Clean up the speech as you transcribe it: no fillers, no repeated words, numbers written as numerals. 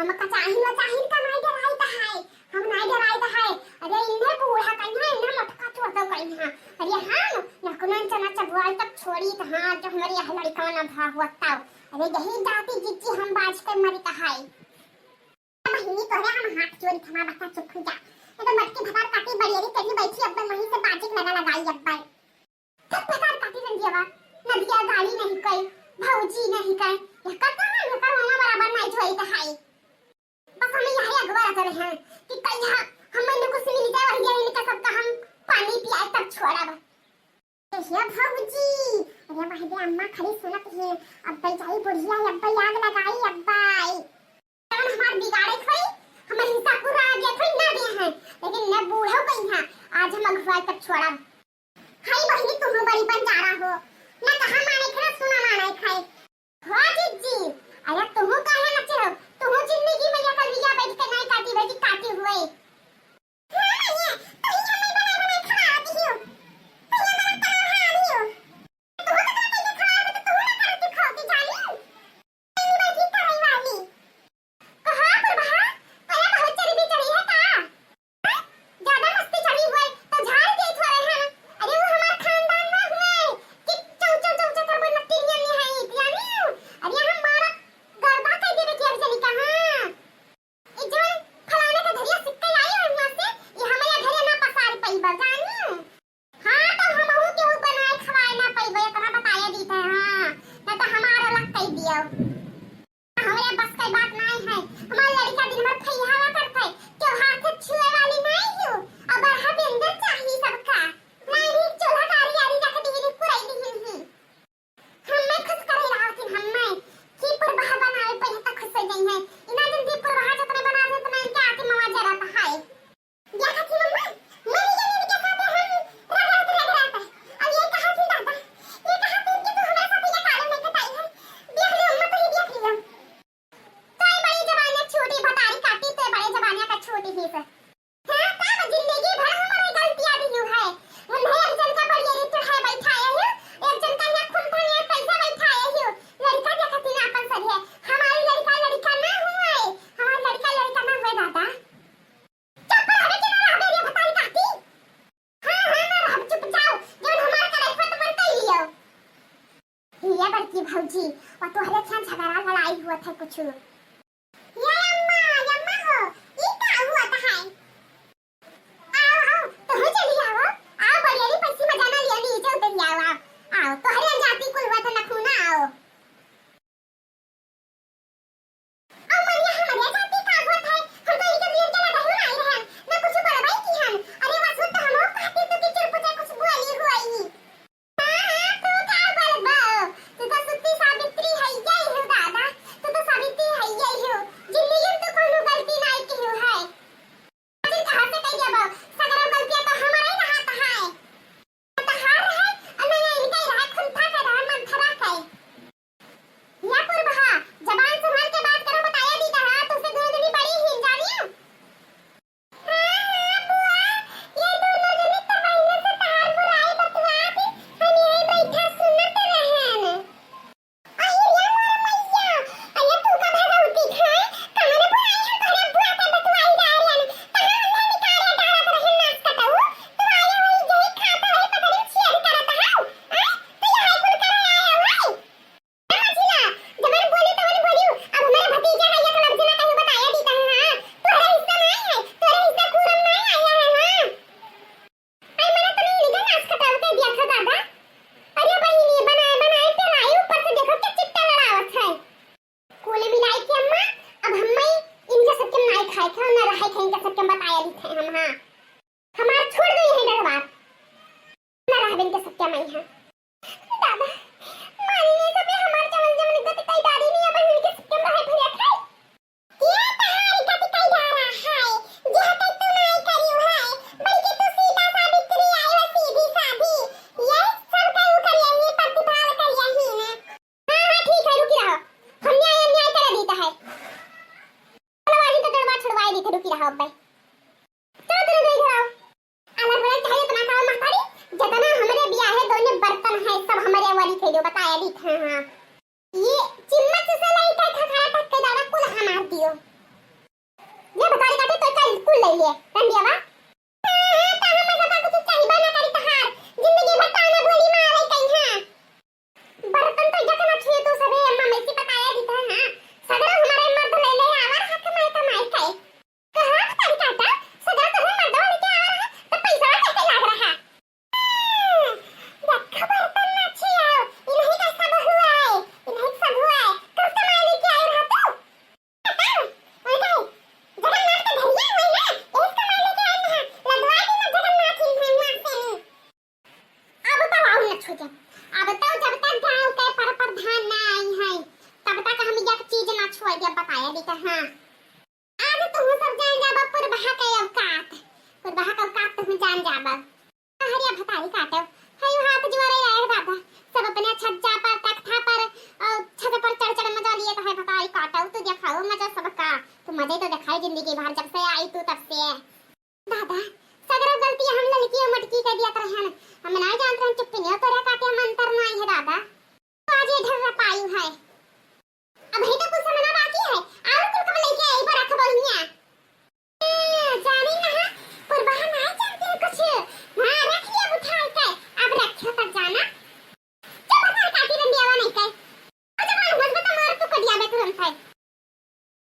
हम का चाहिन का नहीं डराई त है हम नहीं डराई त है अरे इन्हें बूढ़ा कन्या इन्हें मटका छोड़ दो कन्या अरे हम नकुनन चना चबुआल तक छोड़ी त हां जो हमारी यह लड़का ना भाग बताओ अरे यही जाती जिच्ची हम बाज कर मरी त है महीनी तोरे हम हाथ चोरी थमा बता चुप जा ये तो मटकी भतार काटी बड़ियरी तेरी बैठी अब वहीं से बाजिक लगा लगाई अब तब भतार काटी रंजियावा नदिया गाड़ी नहीं कई भौजी नहीं कई ये करता है ये कर वाला बराबर नहीं छोई त है बस हमें यही अगवा कर रहे हैं कि कल यहां हम मैंने कुछ मिल जाए वही यही का सबका हम पानी पियाए तब छोड़ा बस ये भौजी अरे महदे अम्मा खड़ी सुनत है अब भाई जाई बुढ़िया अब भाई आग लगाई अब भाई कौन हमार बिगाड़े खोई हमार हिस्सा पूरा आ गया खोई ना दे हैं लेकिन न बूढ़ो कहीं है आज हम अगवा तब छोड़ा हाय बहनी तुम बड़ी बन जा रहा हो ना कहां माने खरा सुना माने खाए हो जी अरे तुम काहे नचे हो तुम जिंदगी में ये कलिया बैठ के नहीं काटी बैठी काटी हुए हां ये तो ही हमें बना बना खा दी हो तो ये मेरा काम है दी हो तुम तो कहते खा तो तुम ना करती खाती जानी नहीं बैठी कराई वाली कहां पर बहा पहले बहुत चढ़ी भी चढ़ी है का ज्यादा मस्ती चढ़ी हुई तो झाड़ दे थोड़े हैं अरे वो हमारा खानदान ना हुए कि चौ चौ चौ चौ कर नट्टी नहीं है यानी अरे हमारा गरबा कह दे बेटी अब चली कहां ये जो फलाने का धरिया सिक्के आई और यहां से ये हमारे घरे ना पसार पई बजानी हां तो हम हूं के बनाए खवाए ना पई बे तोरा बताया दी था हां ना तो हमारा लग कह दियो हमारे बस की बात नहीं है हमारा लड़का दिन भर खइहावा करता है क्यों हाथ छुए वाली नहीं हूं अब हर अंदर चाहिए सबका नहीं चूल्हा कारी यारी जाके दी पुराई दी ही हमें खुश करे रहा कि हमें की पर बहा बनाए पे तक खुश हो गई है इना दिन दी पर बहा जतने बना दे तो मैं क्या आके मवा जरा तो है या खाती मम्मा मेरी जमीन के साथ हम रह रहता अब ये कहां थी दादा ये कहां थी कि तू हमारे साथ ये काले में कटाई है देख ले अम्मा तो ये देख लियो कोई बड़ी जवानी छोटी भतारी काटी तो बड़े जवानी का छोटी ही से हां का जिंदगी भर हमारी गलतियां दी है हम एक जन का बड़ी तो है बैठाए है एक जन का ये खुनता ये पैसा बैठाए है लड़का क्या कहती ना अपन सर है हमारी लड़का ना हुआ है हमारा लड़का ना हुआ दादा चुप रहो कि ना रहो ये भतारी काटी हां ना रहो चुप जाओ जो हमारा का रखवा तो मन कर लियो ये बड़की भौजी और तोहरे छन झगड़ा लड़ाई हुआ था कुछ ये अम्मा हो ये क्या हुआ था है आओ तो हो चली आओ बड़ियारी पसी मजाना लिया नीचे उतर आओ तो हरे जाति कुल हुआ था नखुना आओ मनिया हमारे जाति का हुआ था हम तो इधर लिए चला गए आई रहे ना कुछ बड़बाई की हम अरे वासु तो हम कहते तो कि चुप कुछ बोली हुई हां तो क्या बड़बा तू तो सुत्ती सावित्री है यही हो दादा तू तो सावित्री है यही हो जिंदगी में तो कोनो गलती नहीं की हो है फिर कहां से कह दिया सगरा गलतियां तो हमारे ही हाथ है तो हार है और मैं इनका ही रहा खुनता का रहा मन थरा है या पर बहा जबान संभाल के बात करो बताया दी था तो उसे दोनों बड़ी ही जानियो हां बुआ ये दोनों जने तो महीने से तार बुराई बतवा थी हम यही बैठा सुनत रहन अरे या मोर मैया अरे तू का भगवती खाए कहां बुराई है तोरे बुआ का बतवाई जा रही है कहां निकाले डालत रहे नाच कटाऊ तू आया वही जही खाता है पता नहीं शेयर करत हाउ तो ये हाई कुल करे आया भाई मछला जबर बोली तो बोली अब मेरा भतीजा है ये कलर जना कहीं बताया दी था हां तोरा हिस्सा नहीं है तोरा हिस्सा पूरम नहीं आया है हां आई मैंने तो नहीं निकल नाच कटाऊ के दिया था दादा अरे बहिनी बनाए पेलाई ऊपर से देखो क्या चिट्टा लड़ावत है कोले मिलाई के अम्मा अब हम्मे इनके सबके नहीं खाए थे ना रहे थे इनके सबके बताया दी थे हम हां हमार छोड़ गई है डरवा ना रहे इनके सबके मैं हां दादा मानने तो भी हमार चमन जमन को तो कई दादी नहीं अब इनके सबके रहे भरिया खाए ये तहारी का कई दारा है जे हटे तू नहीं करियो है बल्कि तू सीधा सावित्री आई है सीधी साधी ये सब करू करिया ही प्रतिभाव करिया ही ने हां ठीक है रुकी रहो हम न्याय कर देता है चलो वाली तो डरवा छुड़वाई दी थे रुकी रहो अब भाई चलो चलो गई घराओ अलग बड़ा चाहिए तना खाओ मातारी जतना हमारे बियाह है दोनों बर्तन है सब हमारे वाली थे जो बताया दी था हां ये चिम्मच से लाई था खाना तक के दादा कुल मार दियो लिए रंडिया बा ता हम सब कुछ चाहिए बना करी तहार जिंदगी भर ताना बोली मारे कहीं हां बर्तन तो जकना छे तो सबे अम्मा में से बताया दीता हां सगरा हमारे मर्द ले ले आवर हाथ में कमाई खाए कहां तारी काटा सगरा तो हम मर्द लेके आ रहा है तो पैसा कैसे लाग रहा रखा बर्तन ना छे आओ इन्हीं का सब हुआ है इन्हीं सब हुआ है कब कमाई लेके आए रहा तो मजे तो दिखाई जिंदगी भर जब से आई तू तब से दादा सगरा गलती हम लड़की मटकी कर दिया तरहन हम ना जानते हम चुप्पी नहीं करे काटे हम अंतर नहीं है दादा तो आज इधर पाई है अब ही तो कुछ समझना बाकी है और